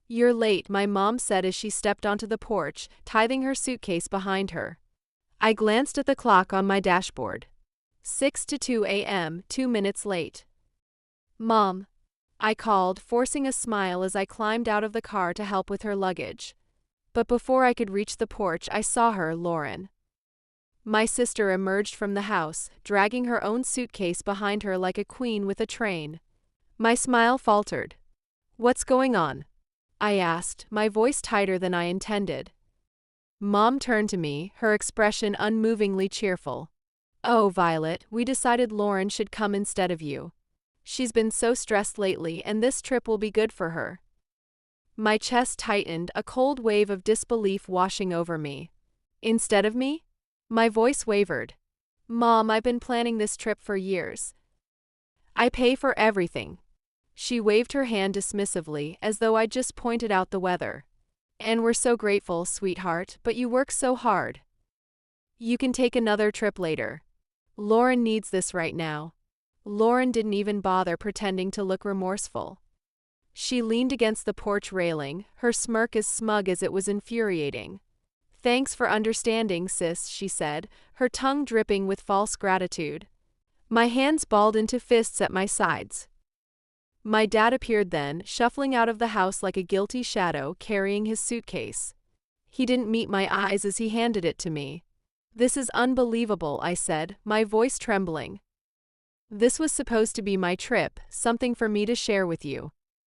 You're late, my mom said as she stepped onto the porch, tithing her suitcase behind her. I glanced at the clock on my dashboard. 6 to 2 a.m., 2 minutes late. Mom, I called, forcing a smile as I climbed out of the car to help with her luggage. But before I could reach the porch, I saw her, Lauren. My sister emerged from the house, dragging her own suitcase behind her like a queen with a train. My smile faltered. What's going on? I asked, my voice tighter than I intended. Mom turned to me, her expression unmovingly cheerful. Oh, Violet, we decided Lauren should come instead of you. She's been so stressed lately, and this trip will be good for her. My chest tightened, a cold wave of disbelief washing over me. Instead of me? My voice wavered. Mom, I've been planning this trip for years. I pay for everything. She waved her hand dismissively, as though I'd just pointed out the weather. And we're so grateful, sweetheart, but you work so hard. You can take another trip later. Lauren needs this right now. Lauren didn't even bother pretending to look remorseful. She leaned against the porch railing, her smirk as smug as it was infuriating. Thanks for understanding, sis, she said, her tongue dripping with false gratitude. My hands balled into fists at my sides. My dad appeared then, shuffling out of the house like a guilty shadow, carrying his suitcase. He didn't meet my eyes as he handed it to me. This is unbelievable, I said, my voice trembling. This was supposed to be my trip, something for me to share with you.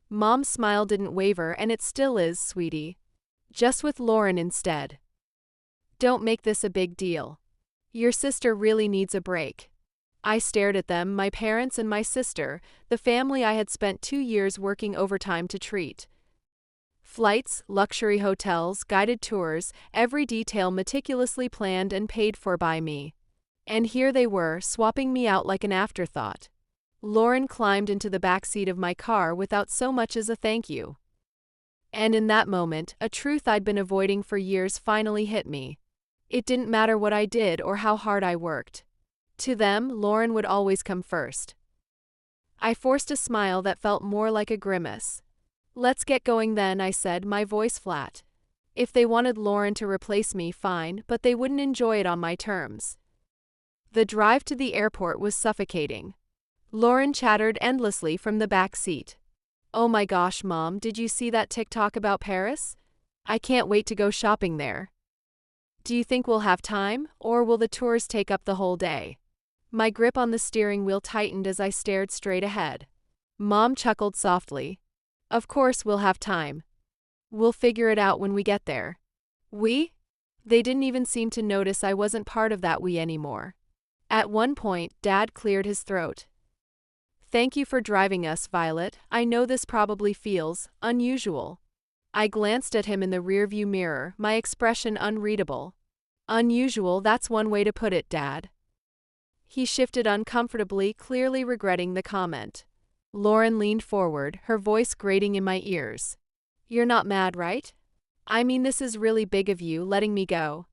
Mom's smile didn't waver, and it still is, sweetie. Just with Lauren instead. Don't make this a big deal. Your sister really needs a break. I stared at them, my parents and my sister, the family I had spent 2 years working overtime to treat. Flights, luxury hotels, guided tours, every detail meticulously planned and paid for by me. And here they were, swapping me out like an afterthought. Lauren climbed into the back seat of my car without so much as a thank you. And in that moment, a truth I'd been avoiding for years finally hit me. It didn't matter what I did or how hard I worked. To them, Lauren would always come first. I forced a smile that felt more like a grimace. Let's get going then, I said, my voice flat. If they wanted Lauren to replace me, fine, but they wouldn't enjoy it on my terms. The drive to the airport was suffocating. Lauren chattered endlessly from the back seat. Oh my gosh, Mom, did you see that TikTok about Paris? I can't wait to go shopping there. Do you think we'll have time, or will the tours take up the whole day? My grip on the steering wheel tightened as I stared straight ahead. Mom chuckled softly. Of course we'll have time. We'll figure it out when we get there. We? They didn't even seem to notice I wasn't part of that we anymore. At one point, Dad cleared his throat. Thank you for driving us, Violet. I know this probably feels unusual. I glanced at him in the rearview mirror, my expression unreadable. Unusual, that's one way to put it, Dad. He shifted uncomfortably, clearly regretting the comment. Lauren leaned forward, her voice grating in my ears. You're not mad, right? I mean, this is really big of you, letting me go.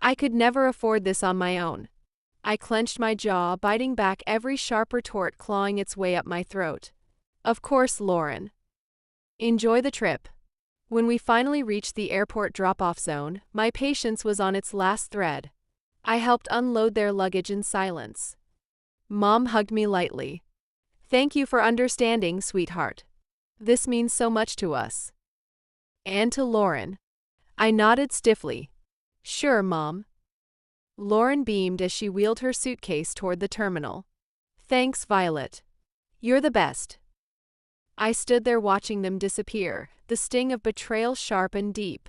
I could never afford this on my own. I clenched my jaw, biting back every sharp retort clawing its way up my throat. Of course, Lauren. Enjoy the trip. When we finally reached the airport drop-off zone, my patience was on its last thread. I helped unload their luggage in silence. Mom hugged me lightly. Thank you for understanding, sweetheart. This means so much to us. And to Lauren. I nodded stiffly. Sure, Mom. Lauren beamed as she wheeled her suitcase toward the terminal. Thanks, Violet. You're the best. I stood there watching them disappear, the sting of betrayal sharp and deep.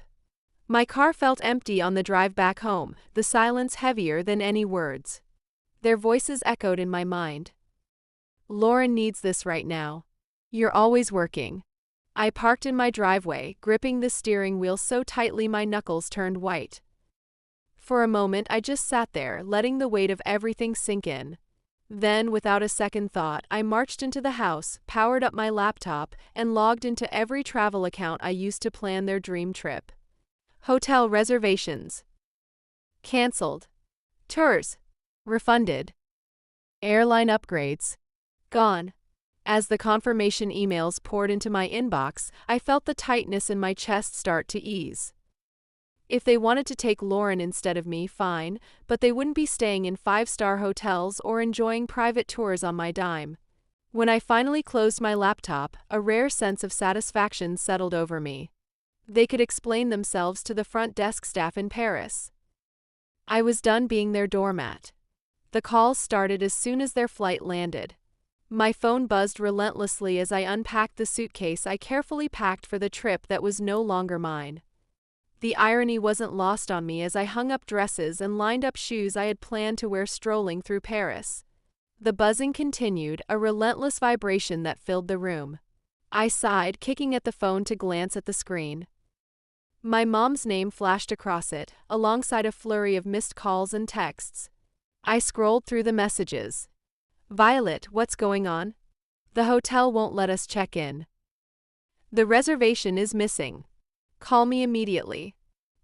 My car felt empty on the drive back home, the silence heavier than any words. Their voices echoed in my mind. Lauren needs this right now. You're always working. I parked in my driveway, gripping the steering wheel so tightly my knuckles turned white. For a moment I just sat there, letting the weight of everything sink in. Then, without a second thought, I marched into the house, powered up my laptop, and logged into every travel account I used to plan their dream trip. Hotel reservations. Cancelled. Tours. Refunded. Airline upgrades. Gone. As the confirmation emails poured into my inbox, I felt the tightness in my chest start to ease. If they wanted to take Lauren instead of me, fine, but they wouldn't be staying in five-star hotels or enjoying private tours on my dime. When I finally closed my laptop, a rare sense of satisfaction settled over me. They could explain themselves to the front desk staff in Paris. I was done being their doormat. The calls started as soon as their flight landed. My phone buzzed relentlessly as I unpacked the suitcase I carefully packed for the trip that was no longer mine. The irony wasn't lost on me as I hung up dresses and lined up shoes I had planned to wear strolling through Paris. The buzzing continued, a relentless vibration that filled the room. I sighed, kicking at the phone to glance at the screen. My mom's name flashed across it, alongside a flurry of missed calls and texts. I scrolled through the messages. "Violet, what's going on? The hotel won't let us check in. The reservation is missing. Call me immediately.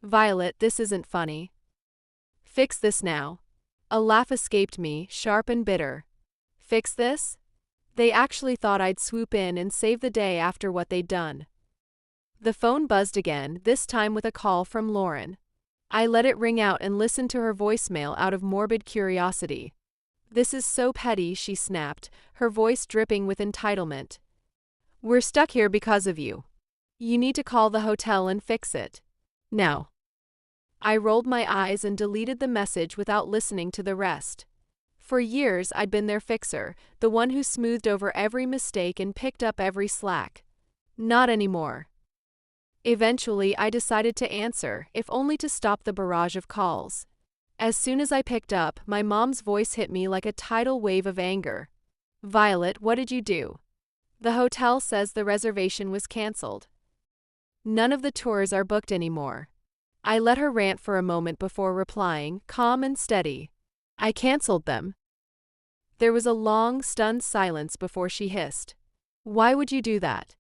Violet, this isn't funny. Fix this now." A laugh escaped me, sharp and bitter. Fix this? They actually thought I'd swoop in and save the day after what they'd done. The phone buzzed again, this time with a call from Lauren. I let it ring out and listened to her voicemail out of morbid curiosity. "This is so petty," she snapped, her voice dripping with entitlement. "We're stuck here because of you. You need to call the hotel and fix it. Now." I rolled my eyes and deleted the message without listening to the rest. For years I'd been their fixer, the one who smoothed over every mistake and picked up every slack. Not anymore. Eventually I decided to answer, if only to stop the barrage of calls. As soon as I picked up, my mom's voice hit me like a tidal wave of anger. "Violet, what did you do? The hotel says the reservation was canceled. None of the tours are booked anymore." I let her rant for a moment before replying, calm and steady. "I canceled them." There was a long, stunned silence before she hissed. "Why would you do that?"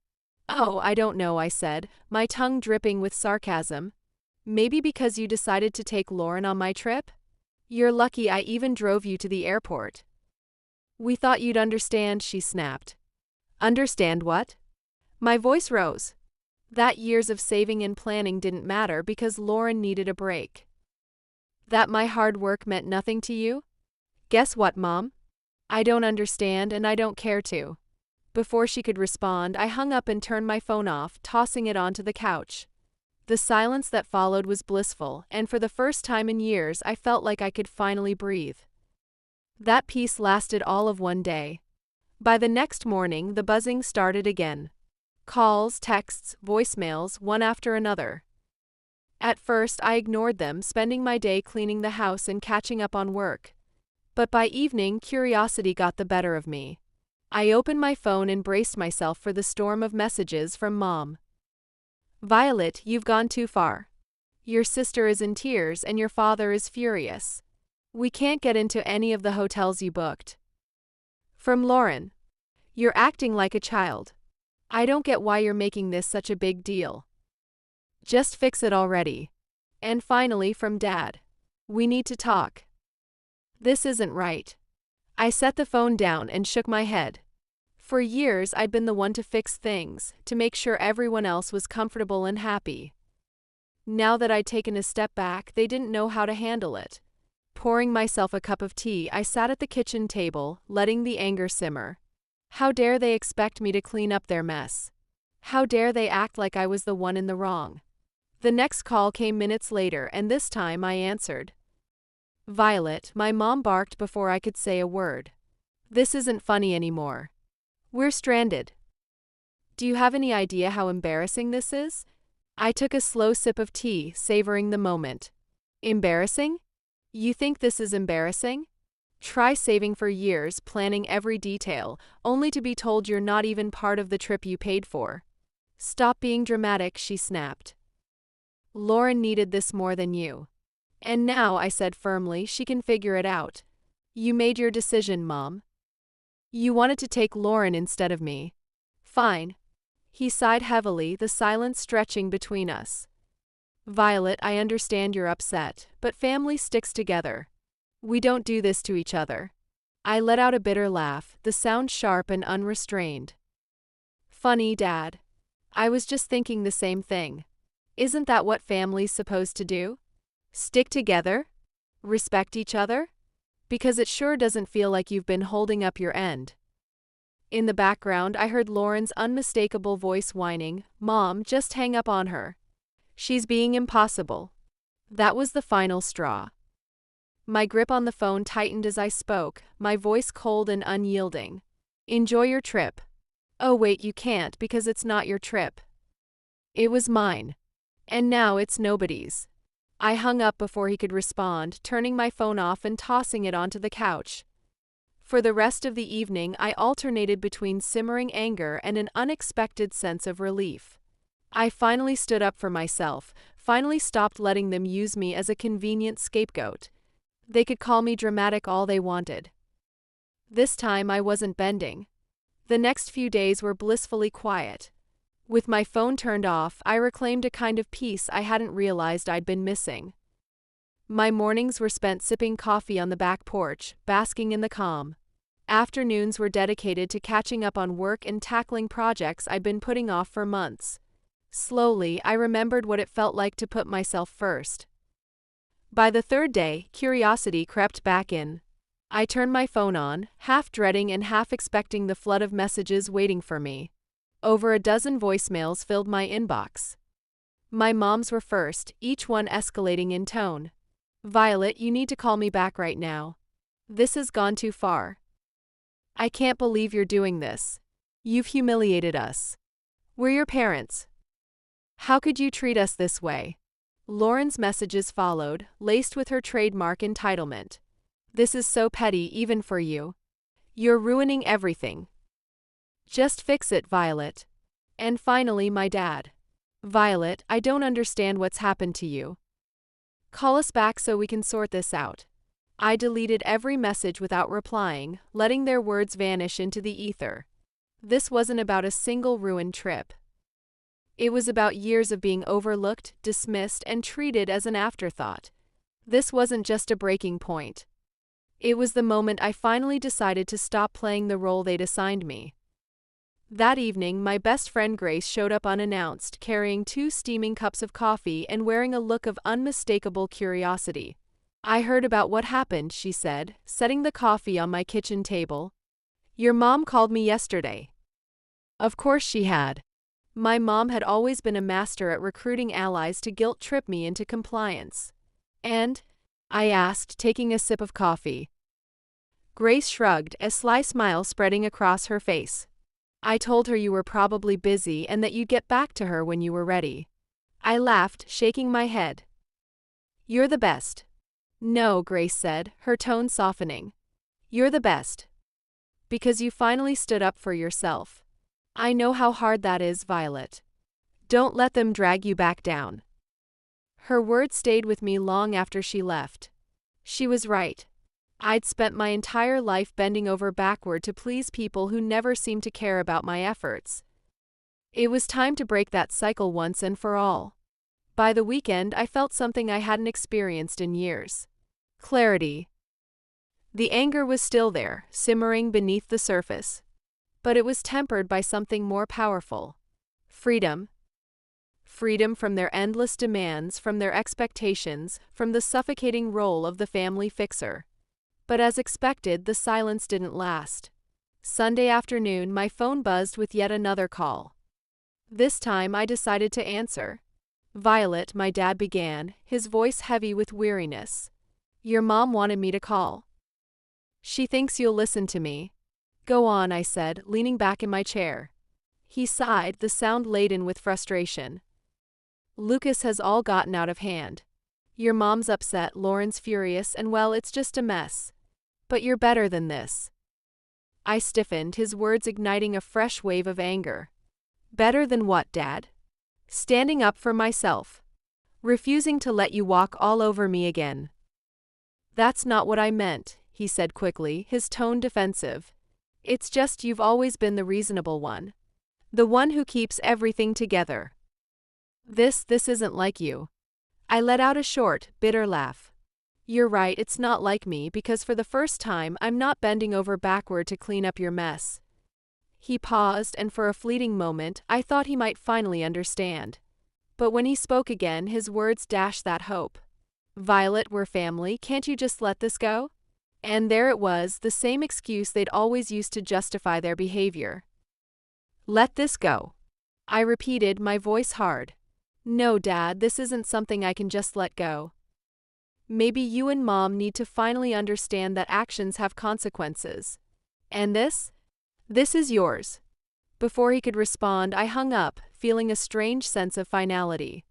"Oh, I don't know," I said, my tongue dripping with sarcasm. "Maybe because you decided to take Lauren on my trip? You're lucky I even drove you to the airport." "We thought you'd understand," she snapped. "Understand what?" My voice rose. That years of saving and planning didn't matter because Lauren needed a break. That my hard work meant nothing to you? Guess what, Mom? I don't understand and I don't care to. Before she could respond, I hung up and turned my phone off, tossing it onto the couch. The silence that followed was blissful, and for the first time in years I felt like I could finally breathe. That peace lasted all of one day. By the next morning, the buzzing started again. Calls, texts, voicemails, one after another. At first, I ignored them, spending my day cleaning the house and catching up on work. But by evening, curiosity got the better of me. I opened my phone and braced myself for the storm of messages from Mom. "Violet, you've gone too far. Your sister is in tears and your father is furious. We can't get into any of the hotels you booked." From Lauren. "You're acting like a child. I don't get why you're making this such a big deal. Just fix it already." And finally from Dad. "We need to talk. This isn't right." I set the phone down and shook my head. For years I'd been the one to fix things, to make sure everyone else was comfortable and happy. Now that I'd taken a step back, they didn't know how to handle it. Pouring myself a cup of tea, I sat at the kitchen table, letting the anger simmer. How dare they expect me to clean up their mess? How dare they act like I was the one in the wrong? The next call came minutes later, and this time I answered. "Violet," my mom barked before I could say a word. "This isn't funny anymore. We're stranded. Do you have any idea how embarrassing this is?" I took a slow sip of tea, savoring the moment. "Embarrassing? You think this is embarrassing? Try saving for years, planning every detail, only to be told you're not even part of the trip you paid for." "Stop being dramatic," she snapped. "Lauren needed this more than you. And now," I said firmly, "she can figure it out. You made your decision, Mom. You wanted to take Lauren instead of me. Fine." He sighed heavily, the silence stretching between us. "Violet, I understand you're upset, but family sticks together. We don't do this to each other. I let out a bitter laugh, the sound sharp and unrestrained. Funny, Dad. I was just thinking the same thing. Isn't that what family's supposed to do? Stick together? Respect each other? Because it sure doesn't feel like you've been holding up your end. In the background, I heard Lauren's unmistakable voice whining, "Mom, just hang up on her. She's being impossible." That was the final straw. My grip on the phone tightened as I spoke, my voice cold and unyielding. "Enjoy your trip." "Oh wait, you can't because it's not your trip. It was mine. And now it's nobody's." I hung up before he could respond, turning my phone off and tossing it onto the couch. For the rest of the evening, I alternated between simmering anger and an unexpected sense of relief. I finally stood up for myself, finally stopped letting them use me as a convenient scapegoat. They could call me dramatic all they wanted. This time I wasn't bending. The next few days were blissfully quiet. With my phone turned off, I reclaimed a kind of peace I hadn't realized I'd been missing. My mornings were spent sipping coffee on the back porch, basking in the calm. Afternoons were dedicated to catching up on work and tackling projects I'd been putting off for months. Slowly, I remembered what it felt like to put myself first. By the third day, curiosity crept back in. I turned my phone on, half dreading and half expecting the flood of messages waiting for me. Over a dozen voicemails filled my inbox. My mom's were first, each one escalating in tone. "Violet, you need to call me back right now. This has gone too far. I can't believe you're doing this. You've humiliated us. We're your parents. How could you treat us this way?" Lauren's messages followed, laced with her trademark entitlement. "This is so petty even for you. You're ruining everything. Just fix it, Violet." And finally, my dad. "Violet, I don't understand what's happened to you. Call us back so we can sort this out." I deleted every message without replying, letting their words vanish into the ether. This wasn't about a single ruined trip. It was about years of being overlooked, dismissed, and treated as an afterthought. This wasn't just a breaking point. It was the moment I finally decided to stop playing the role they'd assigned me. That evening, my best friend Grace showed up unannounced, carrying 2 steaming cups of coffee and wearing a look of unmistakable curiosity. "I heard about what happened," she said, setting the coffee on my kitchen table. "Your mom called me yesterday." Of course she had. My mom had always been a master at recruiting allies to guilt-trip me into compliance. "And?" I asked, taking a sip of coffee. Grace shrugged, a sly smile spreading across her face. "I told her you were probably busy and that you'd get back to her when you were ready." I laughed, shaking my head. "You're the best." "No," Grace said, her tone softening. "You're the best. Because you finally stood up for yourself. I know how hard that is, Violet. Don't let them drag you back down." Her words stayed with me long after she left. She was right. I'd spent my entire life bending over backward to please people who never seemed to care about my efforts. It was time to break that cycle once and for all. By the weekend, I felt something I hadn't experienced in years. Clarity. The anger was still there, simmering beneath the surface. But it was tempered by something more powerful. Freedom. Freedom from their endless demands, from their expectations, from the suffocating role of the family fixer. But as expected, the silence didn't last. Sunday afternoon, my phone buzzed with yet another call. This time, I decided to answer. "Violet," my dad began, his voice heavy with weariness. "Your mom wanted me to call. She thinks you'll listen to me." "Go on," I said, leaning back in my chair. He sighed, the sound laden with frustration. "Lucas has all gotten out of hand. Your mom's upset, Lauren's furious, and well, it's just a mess. But you're better than this." I stiffened, his words igniting a fresh wave of anger. "Better than what, Dad?" "Standing up for myself. Refusing to let you walk all over me again." "That's not what I meant," he said quickly, his tone defensive. "It's just you've always been the reasonable one. The one who keeps everything together. This isn't like you." I let out a short, bitter laugh. You're right, it's not like me because for the first time I'm not bending over backward to clean up your mess. He paused, and for a fleeting moment I thought he might finally understand. But when he spoke again, his words dashed that hope. Violet, we're family, can't you just let this go? And there it was, the same excuse they'd always used to justify their behavior. Let this go. I repeated, my voice hard. No, Dad, this isn't something I can just let go. Maybe you and Mom need to finally understand that actions have consequences. And this? This is yours. Before he could respond, I hung up, feeling a strange sense of finality.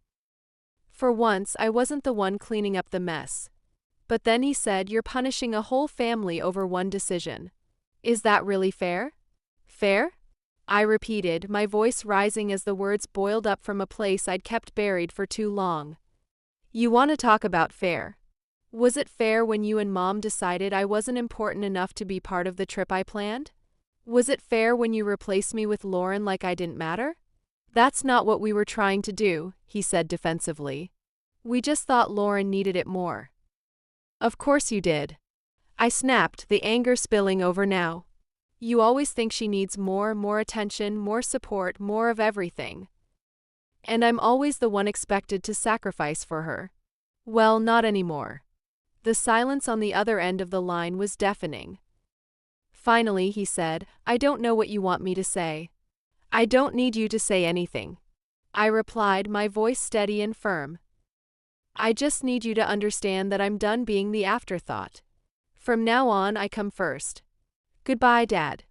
For once, I wasn't the one cleaning up the mess. But then he said, you're punishing a whole family over one decision. Is that really fair? Fair? I repeated, my voice rising as the words boiled up from a place I'd kept buried for too long. You want to talk about fair? Was it fair when you and Mom decided I wasn't important enough to be part of the trip I planned? Was it fair when you replaced me with Lauren like I didn't matter? That's not what we were trying to do, he said defensively. We just thought Lauren needed it more. Of course you did. I snapped, the anger spilling over now. You always think she needs more attention, more support, more of everything. And I'm always the one expected to sacrifice for her. Well, not anymore. The silence on the other end of the line was deafening. Finally, he said, I don't know what you want me to say. I don't need you to say anything. I replied, my voice steady and firm. I just need you to understand that I'm done being the afterthought. From now on, I come first. Goodbye, Dad.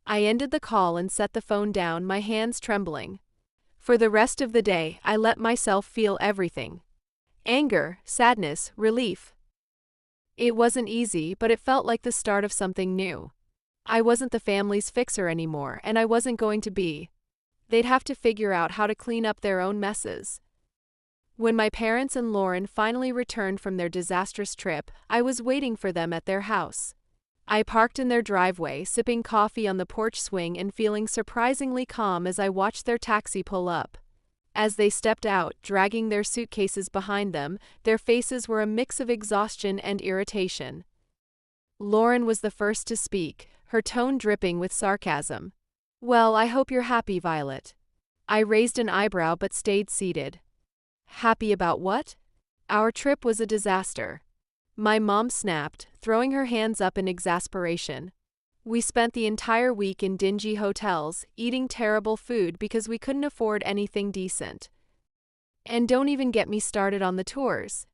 I ended the call and set the phone down, my hands trembling. For the rest of the day, I let myself feel everything. Anger, sadness, relief. It wasn't easy, but it felt like the start of something new. I wasn't the family's fixer anymore, and I wasn't going to be. They'd have to figure out how to clean up their own messes. When my parents and Lauren finally returned from their disastrous trip, I was waiting for them at their house. I parked in their driveway, sipping coffee on the porch swing and feeling surprisingly calm as I watched their taxi pull up. As they stepped out, dragging their suitcases behind them, their faces were a mix of exhaustion and irritation. Lauren was the first to speak, her tone dripping with sarcasm. Well, I hope you're happy, Violet. I raised an eyebrow but stayed seated. Happy about what? Our trip was a disaster. My mom snapped, throwing her hands up in exasperation. We spent the entire week in dingy hotels, eating terrible food because we couldn't afford anything decent. And don't even get me started on the tours.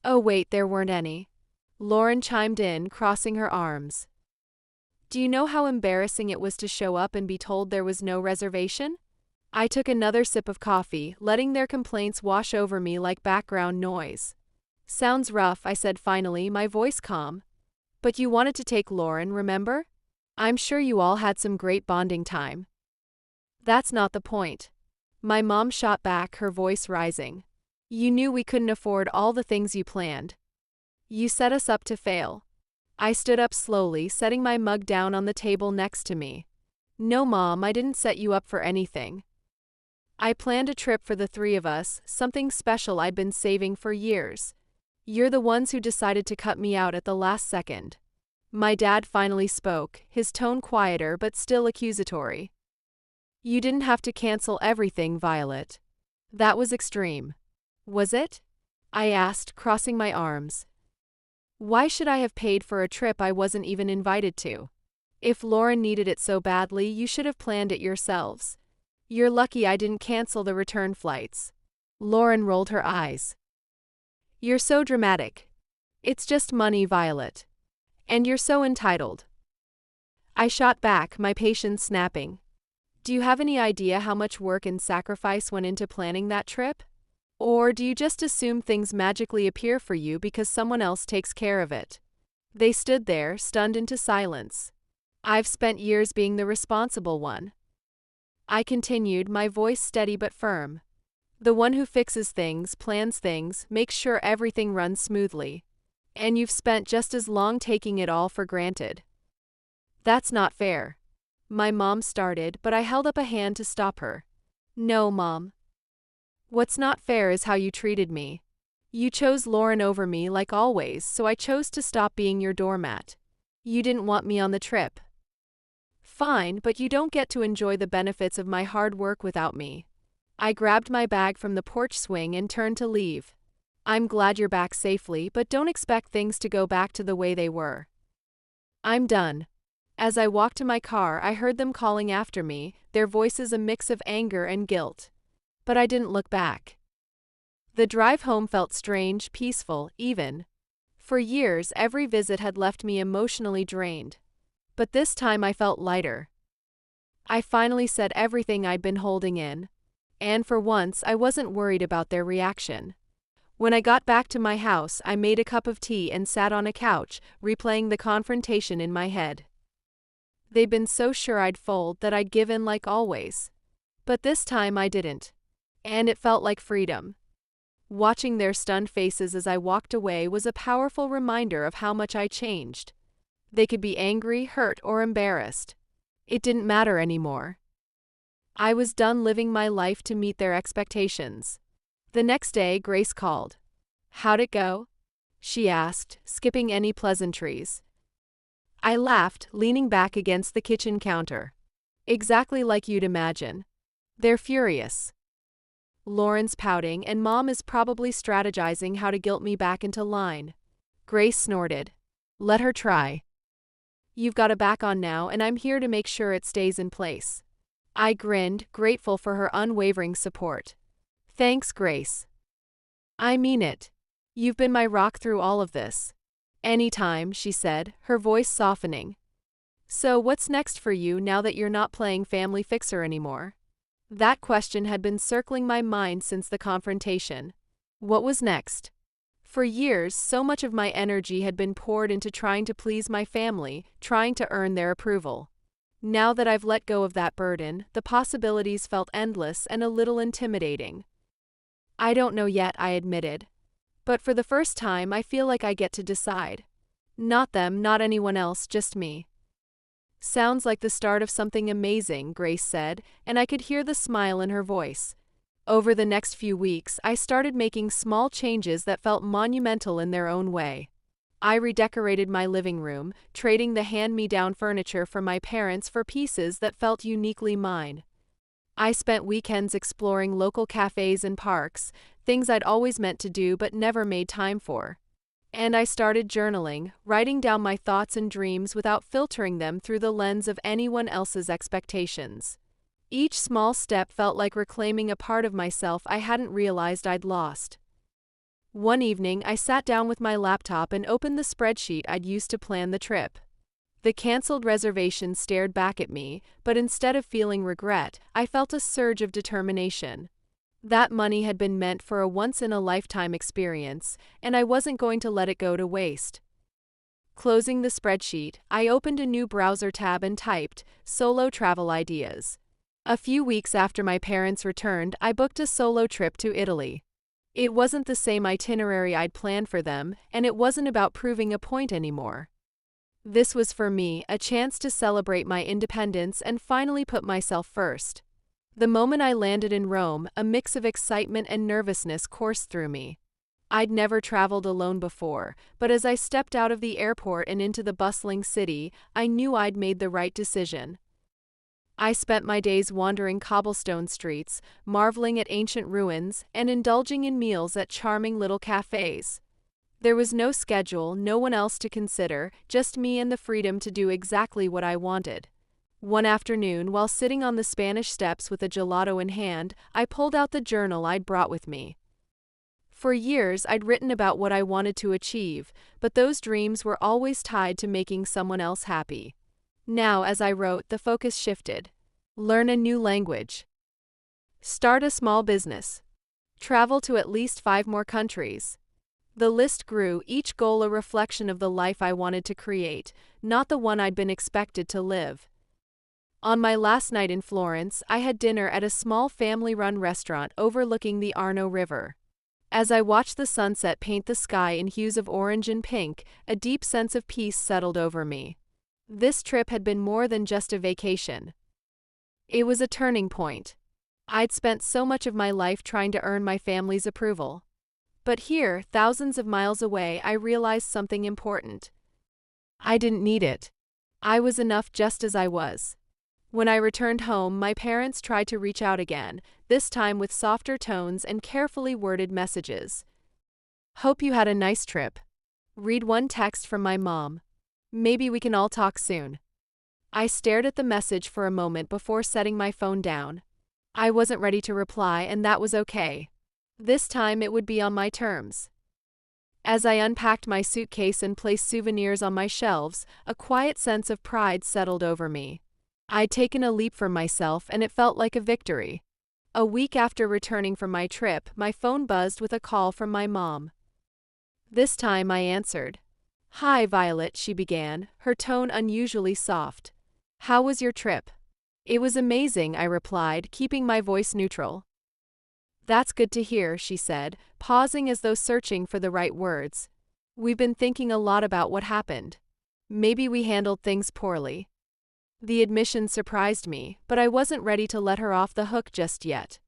Oh wait, there weren't any. Lauren chimed in, crossing her arms. Do you know how embarrassing it was to show up and be told there was no reservation? I took another sip of coffee, letting their complaints wash over me like background noise. Sounds rough, I said finally, my voice calm. But you wanted to take Lauren, remember? I'm sure you all had some great bonding time. That's not the point. My mom shot back, her voice rising. You knew we couldn't afford all the things you planned. You set us up to fail. I stood up slowly, setting my mug down on the table next to me. No, Mom, I didn't set you up for anything. I planned a trip for the three of us, something special I'd been saving for years. You're the ones who decided to cut me out at the last second. My dad finally spoke, his tone quieter but still accusatory. You didn't have to cancel everything, Violet. That was extreme. Was it? I asked, crossing my arms. Why should I have paid for a trip I wasn't even invited to? If Lauren needed it so badly, you should have planned it yourselves. You're lucky I didn't cancel the return flights. Lauren rolled her eyes. You're so dramatic. It's just money, Violet. And you're so entitled. I shot back, my patience snapping. Do you have any idea how much work and sacrifice went into planning that trip? Or do you just assume things magically appear for you because someone else takes care of it? They stood there, stunned into silence. I've spent years being the responsible one. I continued, my voice steady but firm. The one who fixes things, plans things, makes sure everything runs smoothly. And you've spent just as long taking it all for granted. That's not fair. My mom started, but I held up a hand to stop her. No, Mom. What's not fair is how you treated me. You chose Lauren over me like always, so I chose to stop being your doormat. You didn't want me on the trip. Fine, but you don't get to enjoy the benefits of my hard work without me. I grabbed my bag from the porch swing and turned to leave. I'm glad you're back safely, but don't expect things to go back to the way they were. I'm done. As I walked to my car, I heard them calling after me, their voices a mix of anger and guilt. But I didn't look back. The drive home felt strange, peaceful, even. For years, every visit had left me emotionally drained. But this time I felt lighter. I finally said everything I'd been holding in. And for once, I wasn't worried about their reaction. When I got back to my house, I made a cup of tea and sat on a couch, replaying the confrontation in my head. They'd been so sure I'd fold that I'd give in like always. But this time I didn't. And it felt like freedom. Watching their stunned faces as I walked away was a powerful reminder of how much I changed. They could be angry, hurt, or embarrassed. It didn't matter anymore. I was done living my life to meet their expectations. The next day, Grace called. "How'd it go?" she asked, skipping any pleasantries. I laughed, leaning back against the kitchen counter. Exactly like you'd imagine. They're furious. Lauren's pouting, and Mom is probably strategizing how to guilt me back into line. Grace snorted. Let her try. You've got a back on now, and I'm here to make sure it stays in place. I grinned, grateful for her unwavering support. Thanks, Grace. I mean it. You've been my rock through all of this. Anytime, she said, her voice softening. So what's next for you now that you're not playing family fixer anymore? That question had been circling my mind since the confrontation. What was next? For years, so much of my energy had been poured into trying to please my family, trying to earn their approval. Now that I've let go of that burden, the possibilities felt endless and a little intimidating. I don't know yet, I admitted. But for the first time, I feel like I get to decide. Not them, not anyone else, just me. Sounds like the start of something amazing, Grace said, and I could hear the smile in her voice. Over the next few weeks, I started making small changes that felt monumental in their own way. I redecorated my living room, trading the hand-me-down furniture from my parents for pieces that felt uniquely mine. I spent weekends exploring local cafes and parks, things I'd always meant to do but never made time for. And I started journaling, writing down my thoughts and dreams without filtering them through the lens of anyone else's expectations. Each small step felt like reclaiming a part of myself I hadn't realized I'd lost. One evening, I sat down with my laptop and opened the spreadsheet I'd used to plan the trip. The canceled reservation stared back at me, but instead of feeling regret, I felt a surge of determination. That money had been meant for a once-in-a-lifetime experience, and I wasn't going to let it go to waste. Closing the spreadsheet, I opened a new browser tab and typed, "Solo travel ideas." A few weeks after my parents returned, I booked a solo trip to Italy. It wasn't the same itinerary I'd planned for them, and it wasn't about proving a point anymore. This was for me, a chance to celebrate my independence and finally put myself first. The moment I landed in Rome, a mix of excitement and nervousness coursed through me. I'd never traveled alone before, but as I stepped out of the airport and into the bustling city, I knew I'd made the right decision. I spent my days wandering cobblestone streets, marveling at ancient ruins, and indulging in meals at charming little cafes. There was no schedule, no one else to consider, just me and the freedom to do exactly what I wanted. One afternoon, while sitting on the Spanish steps with a gelato in hand, I pulled out the journal I'd brought with me. For years, I'd written about what I wanted to achieve, but those dreams were always tied to making someone else happy. Now, as I wrote, the focus shifted. Learn a new language. Start a small business. Travel to at least 5 more countries. The list grew, each goal a reflection of the life I wanted to create, not the one I'd been expected to live. On my last night in Florence, I had dinner at a small family-run restaurant overlooking the Arno River. As I watched the sunset paint the sky in hues of orange and pink, a deep sense of peace settled over me. This trip had been more than just a vacation. It was a turning point. I'd spent so much of my life trying to earn my family's approval. But here, thousands of miles away, I realized something important. I didn't need it. I was enough just as I was. When I returned home, my parents tried to reach out again, this time with softer tones and carefully worded messages. Hope you had a nice trip. Read one text from my mom. Maybe we can all talk soon. I stared at the message for a moment before setting my phone down. I wasn't ready to reply, and that was okay. This time it would be on my terms. As I unpacked my suitcase and placed souvenirs on my shelves, a quiet sense of pride settled over me. I'd taken a leap for myself, and it felt like a victory. A week after returning from my trip, my phone buzzed with a call from my mom. This time I answered. "Hi, Violet," she began, her tone unusually soft. "How was your trip?" "It was amazing," I replied, keeping my voice neutral. "That's good to hear," she said, pausing as though searching for the right words. "We've been thinking a lot about what happened. Maybe we handled things poorly." The admission surprised me, but I wasn't ready to let her off the hook just yet.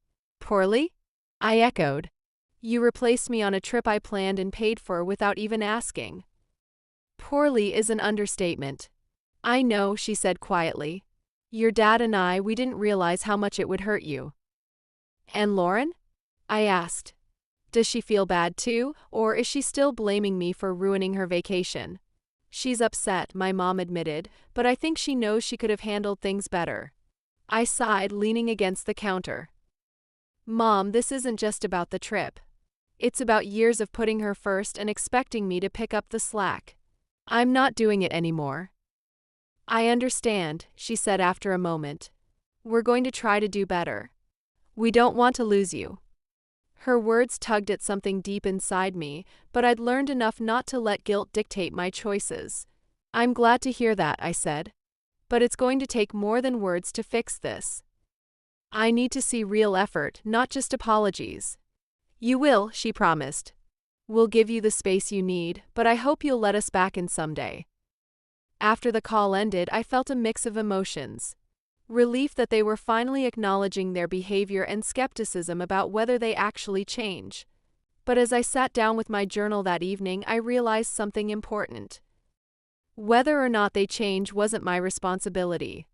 "Poorly?" I echoed. "You replaced me on a trip I planned and paid for without even asking." "Poorly is an understatement." "I know," she said quietly. "Your dad and we didn't realize how much it would hurt you." "And Lauren?" I asked. "Does she feel bad too, or is she still blaming me for ruining her vacation?" "She's upset," my mom admitted, "but I think she knows she could have handled things better." I sighed, leaning against the counter. "Mom, this isn't just about the trip. It's about years of putting her first and expecting me to pick up the slack. I'm not doing it anymore." "I understand," she said after a moment. "We're going to try to do better. We don't want to lose you." Her words tugged at something deep inside me, but I'd learned enough not to let guilt dictate my choices. "I'm glad to hear that," I said. "But it's going to take more than words to fix this. I need to see real effort, not just apologies." "You will," she promised. "We'll give you the space you need, but I hope you'll let us back in someday." After the call ended, I felt a mix of emotions. Relief that they were finally acknowledging their behavior and skepticism about whether they actually change. But as I sat down with my journal that evening, I realized something important. Whether or not they change wasn't my responsibility.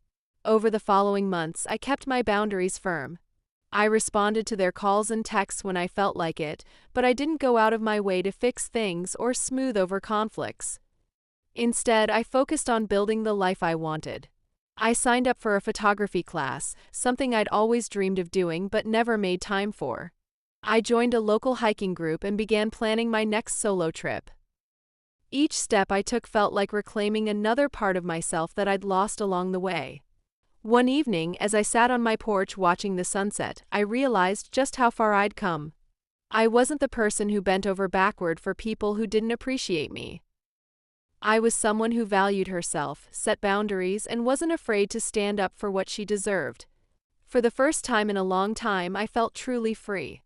Over the following months, I kept my boundaries firm. I responded to their calls and texts when I felt like it, but I didn't go out of my way to fix things or smooth over conflicts. Instead, I focused on building the life I wanted. I signed up for a photography class, something I'd always dreamed of doing but never made time for. I joined a local hiking group and began planning my next solo trip. Each step I took felt like reclaiming another part of myself that I'd lost along the way. One evening, as I sat on my porch watching the sunset, I realized just how far I'd come. I wasn't the person who bent over backward for people who didn't appreciate me. I was someone who valued herself, set boundaries, and wasn't afraid to stand up for what she deserved. For the first time in a long time, I felt truly free.